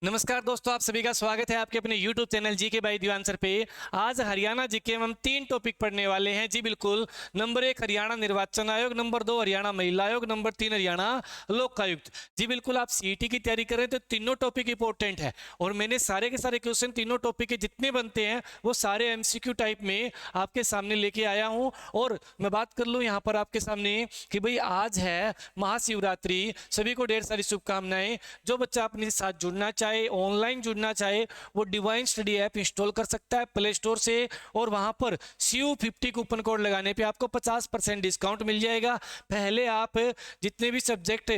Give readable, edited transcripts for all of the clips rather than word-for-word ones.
नमस्कार दोस्तों, आप सभी का स्वागत है आपके अपने YouTube चैनल जी के बाई दीवान सर पे। आज हरियाणा जी के हम 3 टॉपिक पढ़ने वाले हैं जी। बिल्कुल। नंबर 1 हरियाणा निर्वाचन आयोग, नंबर 2 हरियाणा महिला आयोग, नंबर 3 हरियाणा लोकायुक्त। जी बिल्कुल, आप सीईटी की तैयारी कर रहे हैं तो तीनों टॉपिक इंपॉर्टेंट है और मैंने सारे के सारे क्वेश्चन तीनों टॉपिक के जितने बनते हैं वो सारे एमसीक्यू टाइप में आपके सामने लेके आया हूँ। और मैं बात कर लूँ यहाँ पर आपके सामने कि भाई आज है महाशिवरात्रि, सभी को ढेर सारी शुभकामनाएं। जो बच्चा अपने साथ जुड़ना चाहे, ऑनलाइन जुड़ना चाहे, वो डिवाइन स्टडी ऐप इंस्टॉल कर सकता है प्ले स्टोर से और वहां पर CU50 कूपन कोड लगाने पे आपको 50% डिस्काउंट मिल जाएगा। पहले आप जितने भी सब्जेक्ट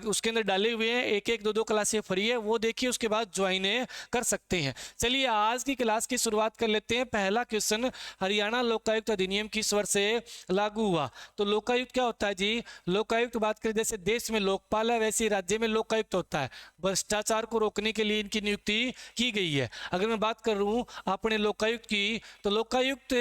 उसके अंदर डाले हुए हैं, एक एक दो दो क्लासें फ्री है, वो देखिए, उसके बाद ज्वाइन कर सकते हैं। चलिए आज की क्लास की शुरुआत कर लेते हैं। पहला क्वेश्चन, हरियाणा लोकायुक्त अधिनियम किस वर्ष से लागू हुआ? तो लोकायुक्त क्या होता है जी? लोकायुक्त बात करें, जैसे देश में लोकपाल है वैसे राज्य में लोकायुक्त होता है। भ्रष्टाचार को रोकने के लिए इनकी नियुक्ति की गई है। अगर मैं बात कर रहा हूं अपने लोकायुक्त की, तो लोकायुक्त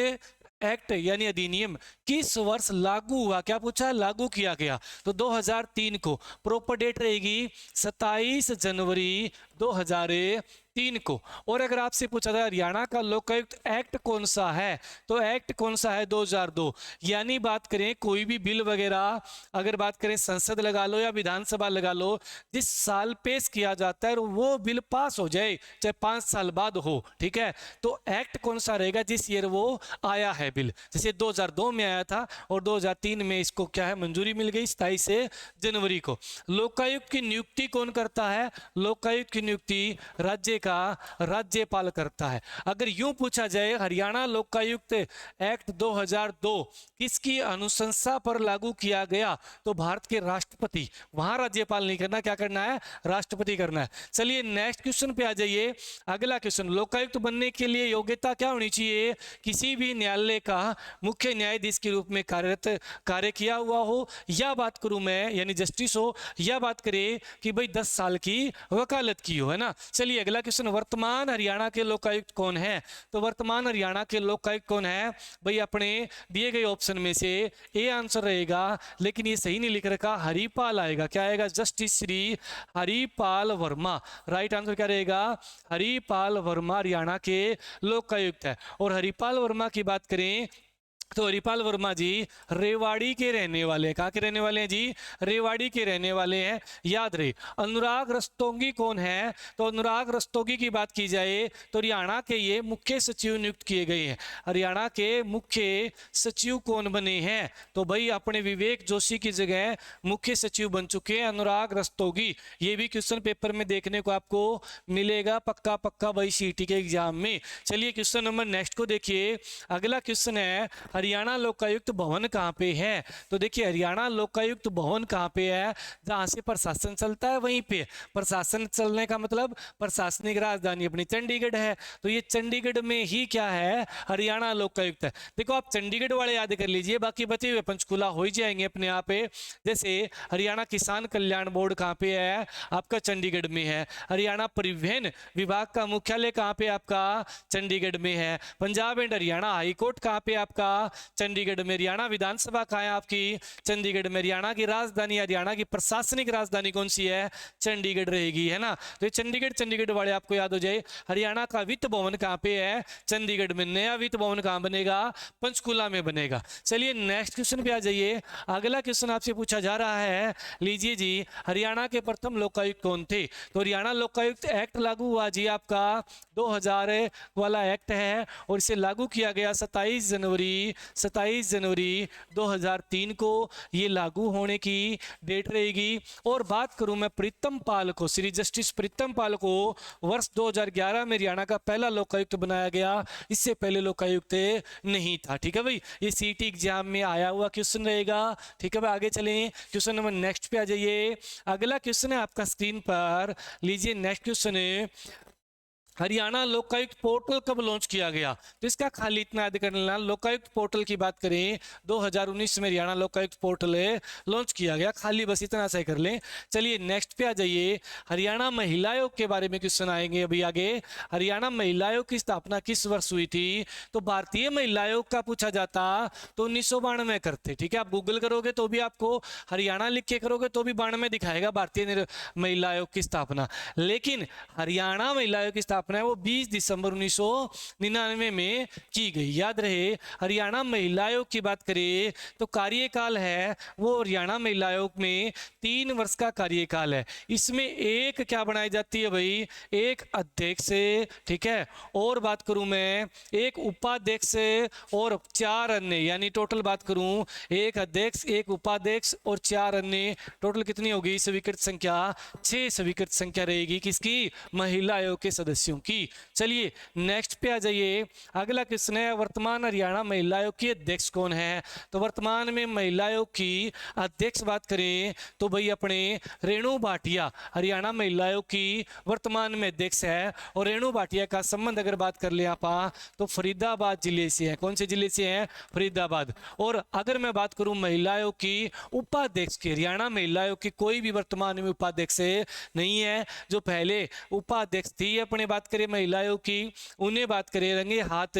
एक्ट यानी अधिनियम किस वर्ष लागू हुआ? क्या पूछा है? लागू किया गया तो 2003 को। प्रॉपर डेट रहेगी 27 जनवरी 2003 को। और अगर आपसे पूछा जाए हरियाणा का लोकायुक्त एक्ट कौन सा है, तो एक्ट कौन सा है? 2002। यानी बात करें कोई भी बिल वगैरह, अगर बात करें संसद लगा लो या विधानसभा लगा लो, जिस साल पेश किया जाता है वो बिल पास हो जाए, चाहे 5 साल बाद हो, ठीक है, तो एक्ट कौन सा रहेगा? जिस ईयर वो आया है बिल। जैसे 2002 में आया था और 2003 में इसको क्या है, मंजूरी मिल गई 27 जनवरी को। लोकायुक्त की नियुक्ति कौन करता है? लोकायुक्त की नियुक्ति राज्य का राज्यपाल करता है। अगर यूं पूछा जाए हरियाणा लोकायुक्त एक्ट 2002 किसकी अनुशंसा पर लागू किया गया, तो भारत के राष्ट्रपति। वहां राज्यपाल नहीं करना, क्या करना है? राष्ट्रपति करना है। चलिए नेक्स्ट क्वेश्चन पे आ जाइए। अगला क्वेश्चन, लोकायुक्त बनने के लिए योग्यता क्या होनी चाहिए? किसी भी न्यायालय का मुख्य न्यायाधीश के रूप में कार्य किया हुआ हो, या बात करूं मैं यानी जस्टिस हो, या बात करें कि भाई 10 साल की वकालत की हो, है ना। चलिए अगला क्वेश्चन, वर्तमान हरियाणा के लोकायुक्त कौन है? तो वर्तमान हरियाणा के लोकायुक्त कौन है भाई? अपने दिए गए ऑप्शन में से ए आंसर रहेगा, लेकिन ये सही नहीं लिख रखा, हरिपाल आएगा। क्या आएगा? Justice Shri Haripal Verma. Right answer क्या रहेगा? हरिपाल वर्मा हरियाणा के लोकायुक्त है। और हरिपाल वर्मा की बात करें तो हरिपाल वर्मा जी रेवाड़ी के रहने वाले हैं। कहाँ के रहने वाले हैं जी? रेवाड़ी के रहने वाले हैं, याद रहे। अनुराग रस्तोगी कौन है? तो अनुराग रस्तोगी की बात की जाए तो हरियाणा के ये मुख्य सचिव नियुक्त किए गए हैं। हरियाणा के मुख्य सचिव कौन बने हैं? तो भाई अपने विवेक जोशी की जगह मुख्य सचिव बन चुके हैं अनुराग रस्तोगी। ये भी क्वेश्चन पेपर में देखने को आपको मिलेगा पक्का पक्का भाई सीईटी के एग्जाम में। चलिए क्वेश्चन नंबर नेक्स्ट को देखिए। अगला क्वेश्चन है, हरियाणा लोकायुक्त भवन कहाँ पे है? तो देखिए हरियाणा लोकायुक्त भवन कहाँ पे है? जहां से प्रशासन चलता है वहीं पे। प्रशासन चलने का मतलब प्रशासनिक राजधानी अपनी चंडीगढ़ है, तो ये चंडीगढ़ में ही क्या है? हरियाणा लोकायुक्त है। देखो आप चंडीगढ़ वाले याद कर लीजिए, बाकी बचे हुए पंचकूला हो ही जाएंगे अपने आप पे। जैसे हरियाणा किसान कल्याण बोर्ड कहाँ पे है? आपका चंडीगढ़ में है। हरियाणा परिवहन विभाग का मुख्यालय कहाँ पे? आपका चंडीगढ़ में है। पंजाब एंड हरियाणा हाईकोर्ट कहाँ पे? आपका चंडीगढ़ में। हरियाणा विधानसभा कहाँ है? आपकी चंडीगढ़ में। हरियाणा की राजधानी, हरियाणा की प्रशासनिक राजधानी कौन सी है? चंडीगढ़ रहेगी, है ना। तो ये चंडीगढ़ वाले आपको याद हो जाए। हरियाणा का वित्त भवन कहाँ पे है? चंडीगढ़ में। नया वित्त भवन कहाँ बनेगा? पंचकूला में बनेगा। चलिए नेक्स्ट क्वेश्चन पे आ जाइए। अगला क्वेश्चन आपसे पूछा जा रहा है, लीजिए जी, हरियाणा के प्रथम लोकायुक्त कौन थे? तो हरियाणा लोकायुक्त एक्ट लागू हुआ जी आपका 2000 वाला एक्ट है और इसे लागू किया गया 27 जनवरी 2003 को। ये लागू होने की डेट रहेगी। और बात करूं मैं प्रीतम पाल को, श्री जस्टिस प्रीतम पाल को वर्ष 2011 में हरियाणा का पहला लोकायुक्त बनाया गया। इससे पहले लोकायुक्त नहीं था, ठीक है भाई। ये सीईटी एग्जाम में आया हुआ क्वेश्चन रहेगा, ठीक है भाई। आगे चलें, क्वेश्चन नंबर नेक्स्ट पे आ जाइए। अगला क्वेश्चन है आपका स्क्रीन पर, लीजिए नेक्स्ट क्वेश्चन है, हरियाणा लोकायुक्त पोर्टल कब लॉन्च किया गया? तो इसका खाली इतना याद कर लेना, लोकायुक्त पोर्टल की बात करें 2019 में हरियाणा लोकायुक्त पोर्टल लॉन्च किया गया, खाली बस इतना सा कर लें। चलिए नेक्स्ट पे आ जाइए, हरियाणा महिला आयोग के बारे में क्वेश्चन आएंगे अभी आगे। हरियाणा महिला आयोग की स्थापना किस वर्ष हुई थी? तो भारतीय महिला आयोग का पूछा जाता तो 1992 करते, ठीक है। आप गूगल करोगे तो भी आपको हरियाणा लिख के करोगे तो भी 92 दिखाएगा भारतीय महिला आयोग की स्थापना। लेकिन हरियाणा महिला आयोग की स्थापना है वो 20 दिसंबर 1999 में की गई। याद रहे, हरियाणा महिला आयोग की बात करें तो कार्यकाल है वो हरियाणा महिला आयोग में 3 वर्ष का कार्यकाल है। इसमें एक क्या बनाई जाती है भाई? एक अध्यक्ष, ठीक है, और बात करूं मैं एक उपाध्यक्ष और 4 अन्य, यानी टोटल बात करूं एक अध्यक्ष, एक उपाध्यक्ष और 4 अन्य, टोटल कितनी होगी स्वीकृत संख्या? 6 स्वीकृत संख्या रहेगी किसकी? महिला आयोग के सदस्यों की। चलिए नेक्स्ट पे आ जाइए, अगला क्वेश्चन है वर्तमान हरियाणा महिला आयोग की अध्यक्ष कौन है? तो वर्तमान में महिला आयोग की अध्यक्ष बात करें तो भाई अपने रेणु भाटिया हरियाणा महिला आयोग की वर्तमान में अध्यक्ष है। और रेणु भाटिया का संबंध अगर बात कर ले आप तो फरीदाबाद जिले से है। कौन से जिले से है? फरीदाबाद। और अगर मैं बात करूं महिला आयोग की उपाध्यक्ष की, हरियाणा महिला आयोग की कोई भी वर्तमान में उपाध्यक्ष नहीं है। जो पहले उपाध्यक्ष थी अपने बात करें महिला आयोग की, उन्हें बात करें रंगे हाथ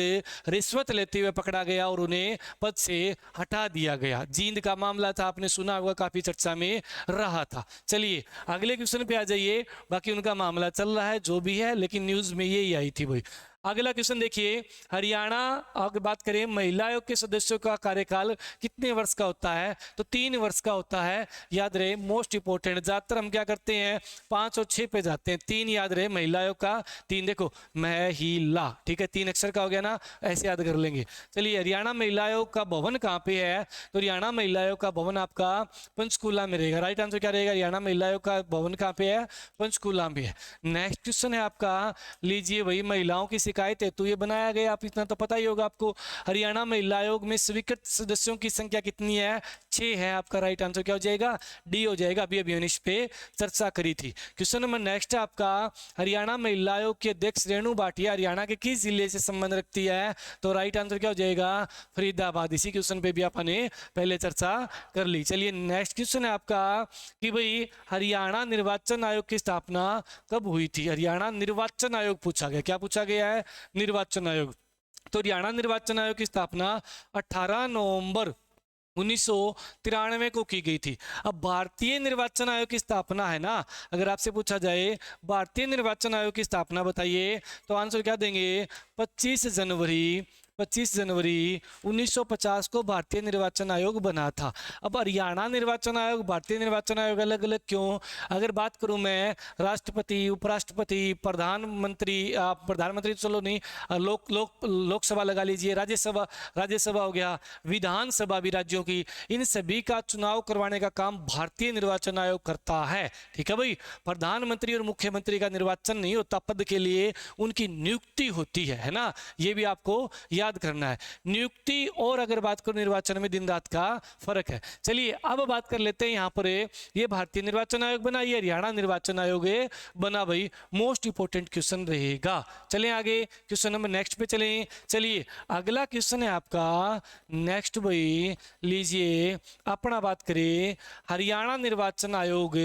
रिश्वत लेते हुए पकड़ा गया और उन्हें पद से हटा दिया गया। जींद का मामला था, आपने सुना होगा, काफी चर्चा में रहा था। चलिए अगले क्वेश्चन पे आ जाइए, बाकी उनका मामला चल रहा है जो भी है, लेकिन न्यूज में यही आई थी भाई। अगला क्वेश्चन देखिए, हरियाणा अगर बात करें महिला आयोग के सदस्यों का कार्यकाल कितने वर्ष का होता है? तो 3 वर्ष का होता है। याद रहे, मोस्ट इंपोर्टेंट, ज्यादातर हम क्या करते हैं 5 और 6 पे जाते हैं, 3 याद रहे महिला आयोग का। 3 देखो, महिला, ठीक है, 3 अक्षर का हो गया ना, ऐसे याद कर लेंगे। चलिए हरियाणा महिला आयोग का भवन कहाँ पे है? तो हरियाणा महिला आयोग का भवन आपका पंचकूला में रहेगा। राइट आंसर क्या रहेगा? हरियाणा महिला आयोग का भवन कहाँ पे है? पंचकूला में है। नेक्स्ट क्वेश्चन है आपका, लीजिए वही महिलाओं की शिकायत है तो ये बनाया गया, आप इतना तो पता ही होगा आपको। हरियाणा महिला आयोग में स्वीकृत सदस्यों की संख्या कितनी है? 6 है। आपका राइट आंसर क्या हो जाएगा? डी हो जाएगा। अभी अभी इस पे चर्चा करी थी। क्वेश्चन नंबर नेक्स्ट है आपका, हरियाणा महिला आयोग के अध्यक्ष रेणु भाटिया हरियाणा के किस जिले से संबंध रखती है? तो राइट आंसर क्या हो जाएगा? फरीदाबाद। इसी क्वेश्चन पे भी आपने पहले चर्चा कर ली। चलिए नेक्स्ट क्वेश्चन है आपका कि भाई हरियाणा निर्वाचन आयोग की स्थापना कब हुई थी? हरियाणा निर्वाचन आयोग पूछा गया। क्या पूछा गया है? निर्वाचन आयोग। तो हरियाणा निर्वाचन आयोग की स्थापना 18 नवंबर 1993 को की गई थी। अब भारतीय निर्वाचन आयोग की स्थापना है ना, अगर आपसे पूछा जाए भारतीय निर्वाचन आयोग की स्थापना बताइए तो आंसर क्या देंगे? 25 जनवरी 1950 को भारतीय निर्वाचन आयोग बना था। अब हरियाणा निर्वाचन आयोग, भारतीय निर्वाचन आयोग अलग अलग क्यों? अगर बात करूं मैं राष्ट्रपति, उपराष्ट्रपति, प्रधानमंत्री चलो नहीं, लोकसभा लगा लीजिए, राज्यसभा हो गया, विधानसभा भी राज्यों की, इन सभी का चुनाव करवाने का काम भारतीय निर्वाचन आयोग करता है। ठीक है भाई, प्रधानमंत्री और मुख्यमंत्री का निर्वाचन नहीं होता, पद के लिए उनकी नियुक्ति होती है ना, ये भी आपको याद करना है। नियुक्ति और अगर बात करो निर्वाचन में दिन रात का फर्क है। चलिए अब बात कर लेते हैं यहाँ पर, ये भारतीय निर्वाचन आयोग बना, ये हरियाणा निर्वाचन आयोग बना भाई, मोस्ट इंपोर्टेंट क्वेश्चन रहेगा। चलें आगे क्वेश्चन नंबर नेक्स्ट पे चलें। चलिए अगला क्वेश्चन है आपका नेक्स्ट भाई, लीजिए अपना बात करें हरियाणा निर्वाचन आयोग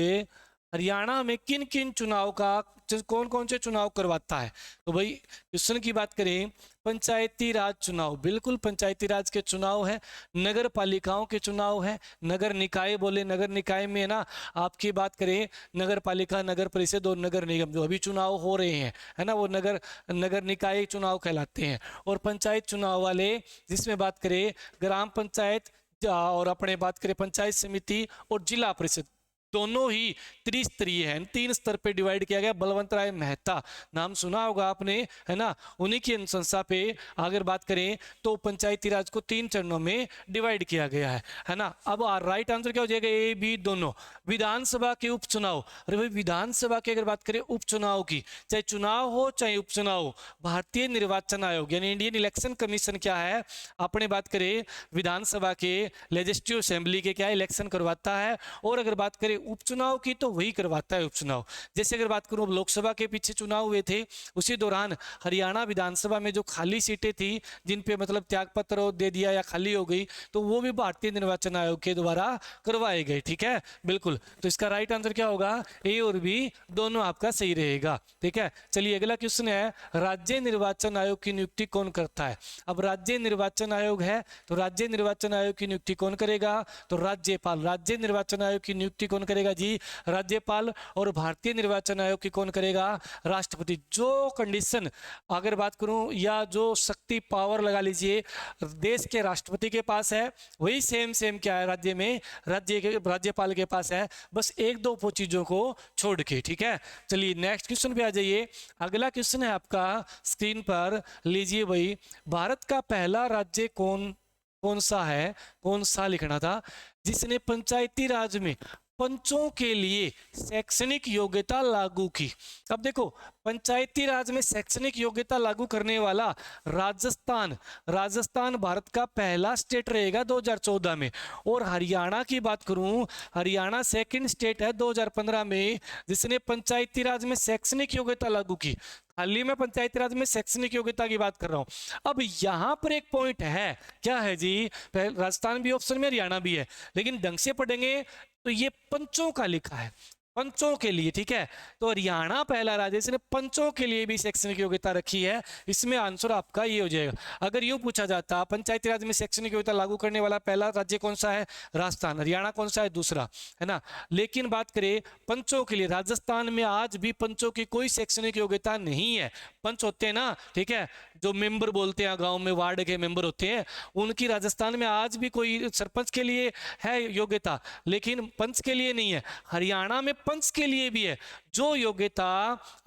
हरियाणा में किन किन चुनाव का, कौन कौन से चुनाव करवाता है? तो भाई क्वेश्चन की बात करें, पंचायती राज चुनाव, बिल्कुल पंचायती राज के चुनाव है, नगर पालिकाओं के चुनाव है, नगर निकाय बोले, नगर निकाय में ना आपकी बात करें नगर पालिका, नगर परिषद और नगर निगम जो अभी चुनाव हो रहे हैं है ना, वो नगर निकाय चुनाव कहलाते हैं। और पंचायत चुनाव वाले जिसमें बात करें ग्राम पंचायत और अपने बात करें पंचायत समिति और जिला परिषद, दोनों ही त्रिस्तरीय है, 3 स्तर पे डिवाइड किया गया। बलवंत राय मेहता नाम सुना होगा आपने है ना, उन्हीं की अनुशंसा पे अगर बात करें तो पंचायती राज को 3 चरणों में डिवाइड किया गया है ना। अब राइट आंसर क्या हो जाएगा? ए बी दोनों। विधानसभा के उपचुनाव, अरे भाई विधानसभा की अगर बात करें उपचुनाव की, चाहे चुनाव हो चाहे उपचुनाव हो, भारतीय निर्वाचन आयोग यानी इंडियन इलेक्शन कमीशन क्या है, अपने बात करें विधानसभा के लेजिस्लेटिव असेंबली के क्या इलेक्शन करवाता है। और अगर बात करें उपचुनाव की तो वही करवाता है उपचुनाव। जैसे अगर बात करूं, लोकसभा के पीछे चुनाव हुए थे, उसी दौरान हरियाणा विधानसभा में जो खाली सीटें थी जिन पे मतलब त्यागपत्र दे दिया या खाली हो गई, तो वो भी भारतीय निर्वाचन आयोग के द्वारा करवाए गए। ठीक है, बिल्कुल। तो इसका राइट आंसर क्या होगा, ए और बी दोनों आपका सही रहेगा। ठीक है, चलिए अगला क्वेश्चन है, राज्य निर्वाचन आयोग की नियुक्ति कौन करता है। अब राज्य निर्वाचन आयोग है, तो राज्य निर्वाचन आयोग की नियुक्ति कौन करेगा, तो राज्यपाल। राज्य निर्वाचन आयोग की नियुक्ति कौन करेगा जी, राज्यपाल। और भारतीय निर्वाचन आयोग की कौन करेगा, राष्ट्रपति। जो कंडीशन अगर बात करूं या जो शक्ति पावर लगा लीजिए देश के राष्ट्रपति के पास है, वही सेम सेम क्या है राज्य में, राज्यपाल के पास है, बस एक दो चीजों को छोड़ के। ठीक है, चलिए नेक्स्ट क्वेश्चन पे आ जाइए। अगला क्वेश्चन है आपका स्क्रीन पर लीजिए भाई, भारत का पहला राज्य कौन सा है, कौन सा लिखना था, जिसने पंचायती राज में पंचों के लिए शैक्षणिक योग्यता लागू की। अब देखो, पंचायती राज में शैक्षणिक योग्यता लागू करने वाला राजस्थान भारत का पहला स्टेट रहेगा 2014 में। और हरियाणा की बात करूं, हरियाणा सेकंड स्टेट है 2015 में जिसने पंचायती राज में शैक्षणिक योग्यता लागू की। हाल में पंचायती राज में शैक्षणिक योग्यता की बात कर रहा हूं। अब यहां पर एक पॉइंट है, क्या है जी, राजस्थान भी ऑप्शन में, हरियाणा भी है, लेकिन ढंग से पढ़ेंगे तो ये पंचों का लिखा है, पंचों के लिए। ठीक है, तो हरियाणा पहला राज्य इसने पंचों के लिए भी शैक्षणिक योग्यता रखी है। इसमें आंसर आपका ये हो जाएगा। अगर यूं पूछा जाता पंचायती राज में शैक्षणिक योग्यता लागू करने वाला पहला राज्य कौन सा है, राजस्थान। हरियाणा कौन सा है, दूसरा, है ना। लेकिन बात करें पंचों के लिए, राजस्थान में आज भी पंचों की कोई शैक्षणिक योग्यता नहीं है। पंच होते हैं ना, ठीक है, जो मेंबर बोलते हैं गांव में, वार्ड के मेंबर होते हैं, उनकी राजस्थान में आज भी कोई, सरपंच के लिए है योग्यता लेकिन पंच के लिए नहीं है। हरियाणा में पंच के लिए भी है। जो योग्यता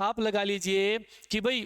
आप लगा लीजिए कि भाई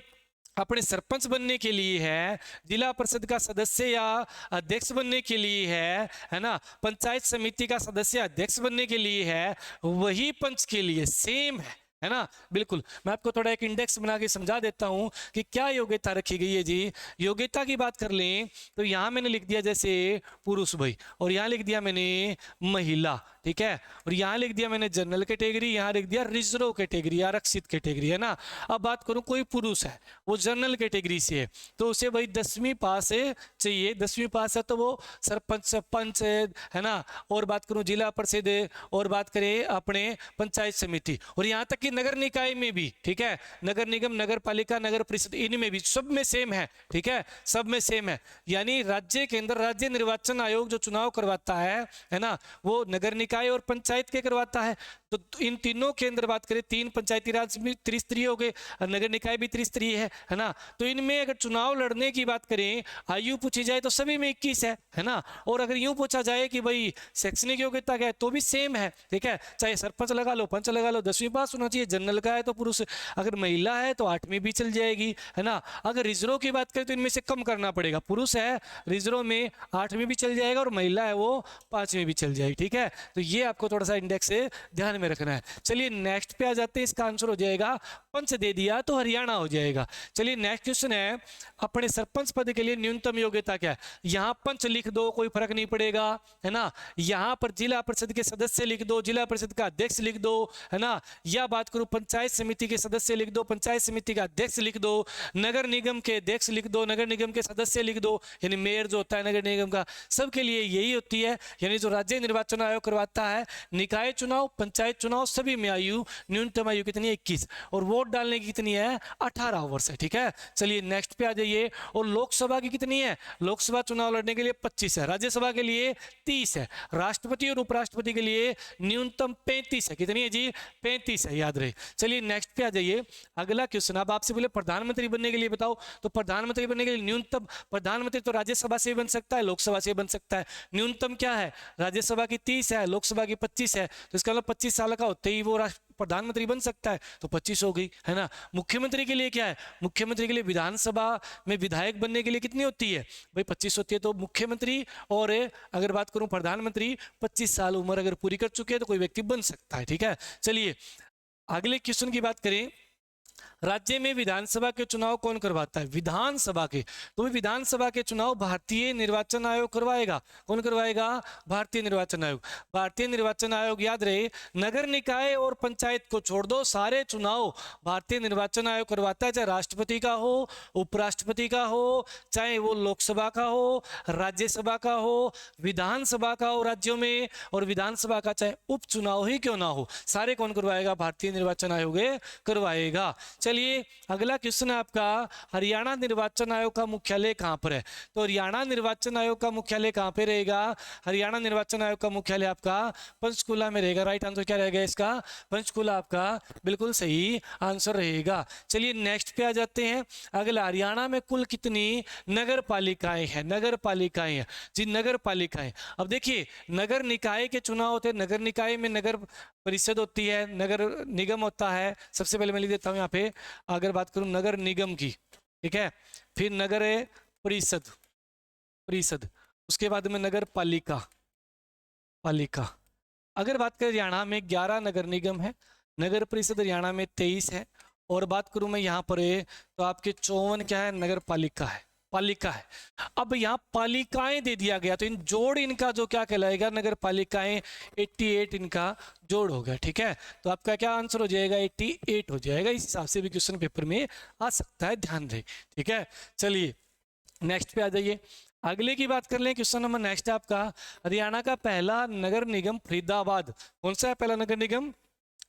अपने सरपंच बनने के लिए है, जिला परिषद का सदस्य या अध्यक्ष बनने के लिए है ना, पंचायत समिति का सदस्य अध्यक्ष बनने के लिए है, वही पंच के लिए सेम है ना। बिल्कुल, मैं आपको थोड़ा एक इंडेक्स बना के समझा देता हूं कि क्या योग्यता रखी गई है जी। योग्यता की बात कर लें तो यहां मैंने लिख दिया जैसे पुरुष भाई, और यहां लिख दिया मैंने महिला, ठीक है, और यहां लिख दिया मैंने जनरल कैटेगरी, यहां लिख दिया रिजर्व कैटेगरी, आरक्षित कैटेगरी, है ना। अब बात करूं, कोई पुरुष है वो जनरल कैटेगरी से है तो उसे भाई 10वीं पास चाहिए, 10वीं पास है तो वो सरपंच पंच है ना। और बात करूं जिला परिषद, और बात करें अपने पंचायत समिति, और यहां तक कि नगर निकाय में भी, ठीक है, नगर निगम, नगर पालिका, नगर परिषद, इनमें भी सब में सेम है। ठीक है, सब में सेम है। यानी राज्य के अंदर राज्य निर्वाचन आयोग जो चुनाव करवाता है ना, वो नगर निकाय और पंचायत के करवाता है। तो इन तीनों के अंदर बात करें, 3 पंचायती राज भी त्रिस्तरीय हो गए, नगर निकाय भी त्रिस्तरीय है ना। तो इनमें अगर चुनाव लड़ने की बात करें, आयु पूछी जाए तो सभी में 21 है ना। और अगर यूं पूछा जाए कि भाई शैक्षणिक योग्यता क्या है, तो भी सेम है। ठीक है, चाहे सरपंच लगा लो, पंच लगा लो, 10वीं पास होना चाहिए। जनरल का है तो पुरुष, अगर महिला है तो 8वीं भी चल जाएगी, है ना। अगर रिजर्व की बात करें तो इनमें से कम करना पड़ेगा, पुरुष है रिजर्व में 8वीं भी चल जाएगा और महिला है वो 5वीं भी चल जाएगी। ठीक है, तो ये आपको थोड़ा सा इंडेक्स से ध्यान में रखना है। चलिए नेक्स्ट पे आ जाते हैं। इसका आंसर हो जाएगा, पंच दे दिया तो हरियाणा हो जाएगा। चलिए नेक्स्ट क्वेश्चन है, अपने सरपंच पद के लिए न्यूनतम योग्यता क्या है। यहां पंच लिख दो, कोई फर्क नहीं पड़ेगा, है ना। यहां पर जिला परिषद के सदस्य लिख दो, जिला परिषद का अध्यक्ष लिख दो, है ना। या बात करूं पंचायत समिति के सदस्य लिख दो, पंचायत समिति का अध्यक्ष लिख दो, नगर निगम के अध्यक्ष लिख दो, नगर निगम के सदस्य लिख दो, यानी मेयर जो होता है नगर निगम का, सबके लिए यही होती है। यानी जो राज्य निर्वाचन आयोग करवाता है, निकाय चुनाव, पंचायत चुनाव, सभी में आयु, न्यूनतम आयु कितनी है, 21, और वोट डालने की कितनी है, 18 वर्ष है। ठीक है, चलिए नेक्स्ट पे आ जाइए। और लोकसभा की कितनी है, लोकसभा चुनाव लड़ने के लिए 25 है, राज्यसभा के लिए 30 है, राष्ट्रपति और उपराष्ट्रपति के लिए न्यूनतम 35 है। कितनी है जी, 35 है, याद रहे। चलिए नेक्स्ट पे आ जाइए। अगला क्वेश्चन, अब आपसे बोले प्रधानमंत्री बनने के लिए बताओ, तो प्रधानमंत्री बनने के लिए न्यूनतम, प्रधानमंत्री तो राज्यसभा से बन सकता है, लोकसभा से बन सकता है। न्यूनतम क्या है, राज्यसभा की 30 है, लोकसभा की 25 है, तो इसका मतलब 25 साल का होते ही वो प्रधानमंत्री बन सकता है, तो 25 हो गई, है ना। मुख्यमंत्री के लिए क्या है, मुख्यमंत्री के लिए विधानसभा में विधायक बनने के लिए कितनी होती है भाई, 25 होती है। तो मुख्यमंत्री और अगर बात करूं प्रधानमंत्री, 25 साल उम्र अगर पूरी कर चुके हैं तो कोई व्यक्ति बन सकता है। ठीक है, चलिए अगले क्वेश्चन की बात करें। राज्य में विधानसभा के चुनाव कौन करवाता है? विधानसभा के। तो विधानसभा के चुनाव भारतीय निर्वाचन आयोग करवाएगा। कौन करवाएगा? भारतीय निर्वाचन आयोग। भारतीय निर्वाचन आयोग, याद रहे, नगर निकाय और पंचायत को छोड़ दो, सारे चुनाव भारतीय निर्वाचन आयोग करवाता है, चाहे राष्ट्रपति का हो, उपराष्ट्रपति का हो, चाहे वो लोकसभा का हो, राज्यसभा का हो, विधानसभा का हो राज्यों में, और विधानसभा का चाहे उपचुनाव ही क्यों ना हो, सारे कौन करवाएगा? भारतीय निर्वाचन आयोग करवाएगा। चलिए अगला क्वेश्चन है आपका, हरियाणा निर्वाचन आयोग का मुख्यालय कहां पर है? तो हरियाणा निर्वाचन आयोग का मुख्यालय कहां पे रहेगा? हरियाणा निर्वाचन आयोग का मुख्यालय आपका पंचकुला में रहेगा। राइट आंसर क्या रहेगा इसका? पंचकुला आपका बिल्कुल सही आंसर रहेगा। चलिए नेक्स्ट पे आ जाते हैं। अगला, हरियाणा में कुल कितनी नगर पालिकाएं हैं? नगर पालिकाएं हैं जी, नगर पालिकाएं। अब देखिए, नगर निकाय के चुनाव होते हैं, नगर निकाय में नगर परिषद होती है, नगर निगम होता है। सबसे पहले मैं लिख देता हूं यहाँ पे, अगर बात करूं नगर निगम की, ठीक है, फिर नगर परिषद, परिषद, उसके बाद में नगर पालिका, पालिका। अगर बात करें हरियाणा में 11 नगर निगम है, नगर परिषद हरियाणा में 23 है, और बात करूं मैं यहाँ पर तो आपके 54 क्या है? नगर पालिका है, पालिका है। अब यहाँ पालिकाएं दे दिया गया, तो इन जोड़ इनका जो क्या कहलाएगा? नगर पालिकाएं 88 इनका जोड़ हो गया, ठीक है। तो आपका क्या आंसर हो जाएगा? 88 हो जाएगा। इस हिसाब से भी क्वेश्चन पेपर में आ सकता है, ध्यान रहे, ठीक है। चलिए नेक्स्ट पे आ जाइए, अगले की बात कर लें। क्वेश्चन नंबर नेक्स्ट है आपका, हरियाणा का पहला नगर निगम फरीदाबाद। कौन सा है पहला नगर निगम?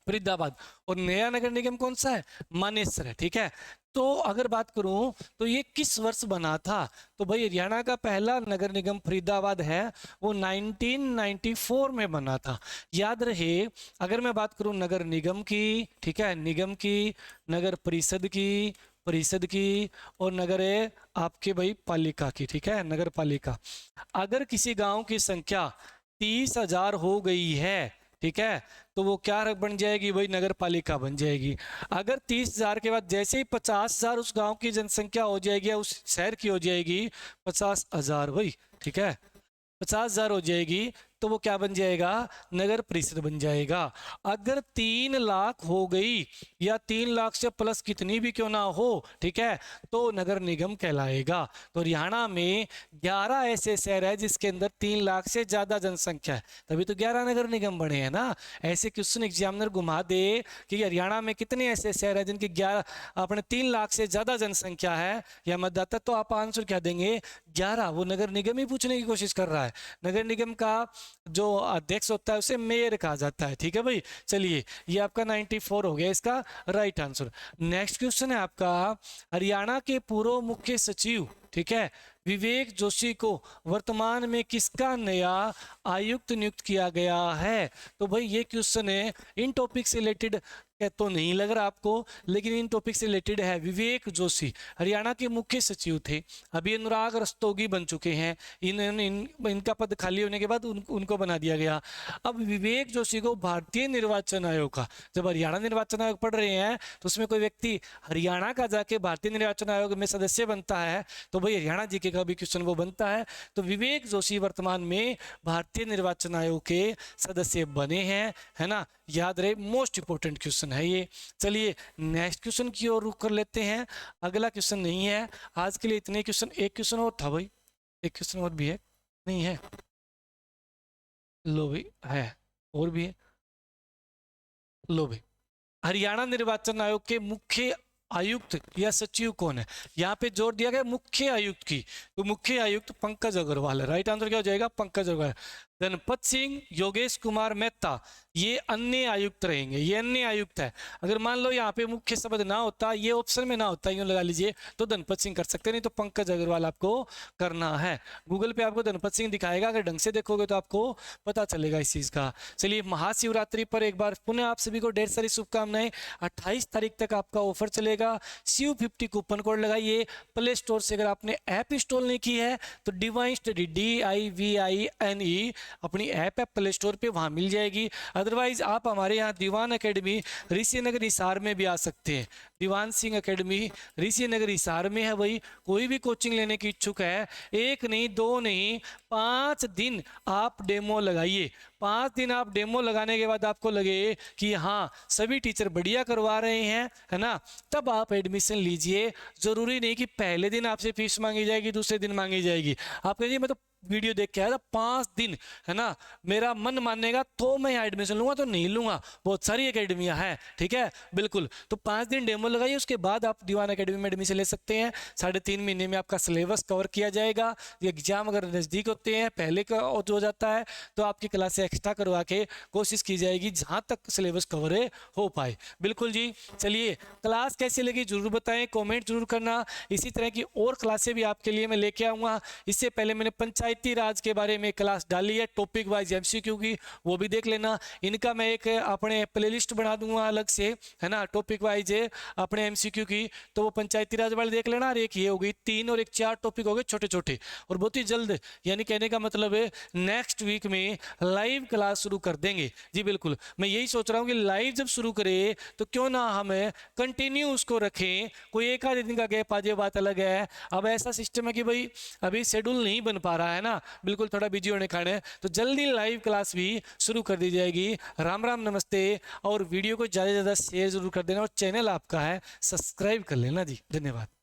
फरीदाबाद। और नया नगर निगम कौन सा है? मानेसर है, ठीक है। तो अगर बात करूं तो ये किस वर्ष बना था? तो भाई हरियाणा का पहला नगर निगम फरीदाबाद है, वो 1994 में बना था। याद रहे, अगर मैं बात करूं नगर निगम की, ठीक है, निगम की, नगर परिषद की, परिषद की, और नगर आपके भाई पालिका की, ठीक है, नगर पालिका। अगर किसी गांव की संख्या 30,000 हो गई है, ठीक है, तो वो क्या बन जाएगी भाई? नगर पालिका बन जाएगी। अगर 30,000 के बाद जैसे ही 50,000 उस गांव की जनसंख्या हो जाएगी, उस शहर की हो जाएगी 50,000 भाई, ठीक है, 50,000 हो जाएगी, तो वो क्या बन जाएगा? नगर परिषद बन जाएगा। अगर 3 लाख हो गई, या 3 लाख से प्लस कितनी भी क्यों ना हो, ठीक है, तो नगर निगम कहलाएगा। तो हरियाणा में 11 ऐसे शहर है जिसके अंदर 3 लाख से ज्यादा जनसंख्या है, तभी तो 11 नगर निगम बने हैं ना। ऐसे क्वेश्चन एग्जामिनर घुमा दे कि हरियाणा में कितने ऐसे शहर है जिनकी 11 अपने 3 लाख से ज्यादा जनसंख्या है या मतदाता, तो आप आंसर क्या देंगे? 11। वो नगर निगम ही पूछने की कोशिश कर रहा है। नगर निगम का जो अध्यक्ष होता है उसे मेयर कहा जाता है, ठीक है भाई। चलिए ये आपका 94 हो गया इसका राइट आंसर। नेक्स्ट क्वेश्चन है आपका, हरियाणा के पूर्व मुख्य सचिव, ठीक है, विवेक जोशी को वर्तमान में किसका नया आयुक्त नियुक्त किया गया है? तो भाई ये क्वेश्चन है इन टॉपिक से रिलेटेड तो नहीं लग रहा आपको, लेकिन इन टॉपिक से रिलेटेड है। विवेक जोशी हरियाणा के मुख्य सचिव थे, अभी अनुराग रस्तोगी बन चुके हैं। इनका पद खाली होने के बाद उनको बना दिया गया। अब विवेक जोशी को भारतीय निर्वाचन आयोग का, जब हरियाणा निर्वाचन आयोग पढ़ रहे हैं तो उसमें कोई व्यक्ति हरियाणा का जाके भारतीय निर्वाचन आयोग में सदस्य बनता है, तो भाई हरियाणा जीके का भी क्वेश्चन वो बनता है। तो विवेक जोशी वर्तमान में भारतीय निर्वाचन आयोग के सदस्य बने हैं, है ना, याद रहे, मोस्ट इंपोर्टेंट क्वेश्चन है ये। चलिए नेक्स्ट क्वेश्चन की ओर रुख कर लेते हैं। अगला क्वेश्चन नहीं है आज के लिए, इतने क्वेश्चन। एक क्वेश्चन और था भाई, एक क्वेश्चन और भी है, नहीं है? लो भाई है, और भी है, लो भाई। हरियाणा निर्वाचन आयोग के मुख्य आयुक्त या सचिव कौन है? यहाँ पे जोर दिया गया मुख्य आयुक्त की, तो मुख्य आयुक्त पंकज अग्रवाल है। राइट आंसर क्या हो जाएगा? पंकज अग्रवाल। धनपत सिंह, योगेश कुमार मेहता ये अन्य आयुक्त रहेंगे, ये अन्य आयुक्त है। अगर मान लो यहाँ पे मुख्य शब्द ना होता, ये ऑप्शन में ना होता, यूं लगा लीजिए, तो धनपत सिंह कर सकते, नहीं तो पंकज अग्रवाल आपको करना है। गूगल पे आपको धनपत सिंह दिखाएगा, अगर ढंग से देखोगे तो आपको पता चलेगा इस चीज का। चलिए महाशिवरात्रि पर एक बार पुनः आप सभी को ढेर सारी शुभकामनाएं। 28 तारीख तक आपका ऑफर चलेगा। शिव 50 कूपन कोड लगाइए प्ले स्टोर से। अगर आपने ऐप इंस्टॉल नहीं की है तो डिवाइन स्टडी DIVINE अपनी ऐप है प्ले स्टोर पे, वहाँ मिल जाएगी। अदरवाइज आप हमारे यहाँ दीवान एकेडमी ऋषि नगर हिसार में भी आ सकते हैं। दीवान सिंह एकेडमी ऋषि नगर हिसार में है। वही कोई भी कोचिंग लेने की इच्छुक है, 1 नहीं 2 नहीं 5 दिन आप डेमो लगाइए। 5 दिन आप डेमो लगाने के बाद आपको लगे कि हाँ सभी टीचर बढ़िया करवा रहे हैं, है ना, तब आप एडमिशन लीजिए। जरूरी नहीं कि पहले दिन आपसे फीस मांगी जाएगी, दूसरे दिन मांगी जाएगी। आप कहिए मैं तो वीडियो देख के आया था, 5 दिन, है ना, मेरा मन मानेगा तो मैं यहाँ एडमिशन लूंगा, तो नहीं लूंगा। बहुत सारी एकेडमियां हैं, ठीक है, बिल्कुल। तो 5 दिन डेमो लगाइए, उसके बाद आप दीवान एकेडमी में एडमिशन ले सकते हैं। 3.5 महीने में आपका सिलेबस कवर किया जाएगा। एग्जाम अगर नज़दीक होते हैं, पहले का हो जाता है, तो आपकी क्लासें एक्स्ट्रा करवा के कोशिश की जाएगी जहाँ तक सिलेबस कवर हो पाए। बिल्कुल जी। चलिए, क्लास कैसी लगी जरूर बताएं, कॉमेंट जरूर करना। इसी तरह की और क्लासें भी आपके लिए मैं लेके आऊँगा। इससे पहले मैंने पंचायती राज के बारे में क्लास डाली है, टॉपिक वाइज एमसीक्यू की, वो भी देख लेना। इनका मैं एक अपने प्लेलिस्ट बना दूंगा अलग से, है ना, टॉपिक वाइज अपने एमसीक्यू की, तो वो पंचायती राज वाले देख लेना। और एक ये हो गई 3 और एक 4 टॉपिक हो गए छोटे छोटे, और बहुत ही जल्द, यानी कहने का मतलब है नेक्स्ट वीक में लाइव क्लास शुरू कर देंगे। जी बिल्कुल, मैं यही सोच रहा हूँ कि लाइव जब शुरू करें तो क्यों ना हम कंटिन्यू उसको रखें, कोई एक आधे दिन का गैप आ जाए बात अलग है। अब ऐसा सिस्टम है कि भाई अभी शेड्यूल नहीं बन पा रहा है ना, बिल्कुल थोड़ा बिजी होने कारण है, तो जल्दी लाइव क्लास भी शुरू कर दी जाएगी। राम राम, नमस्ते। और वीडियो को ज़्यादा से ज़्यादा शेयर जरूर कर देना, और चैनल आपका है सब्सक्राइब कर लेना जी। धन्यवाद।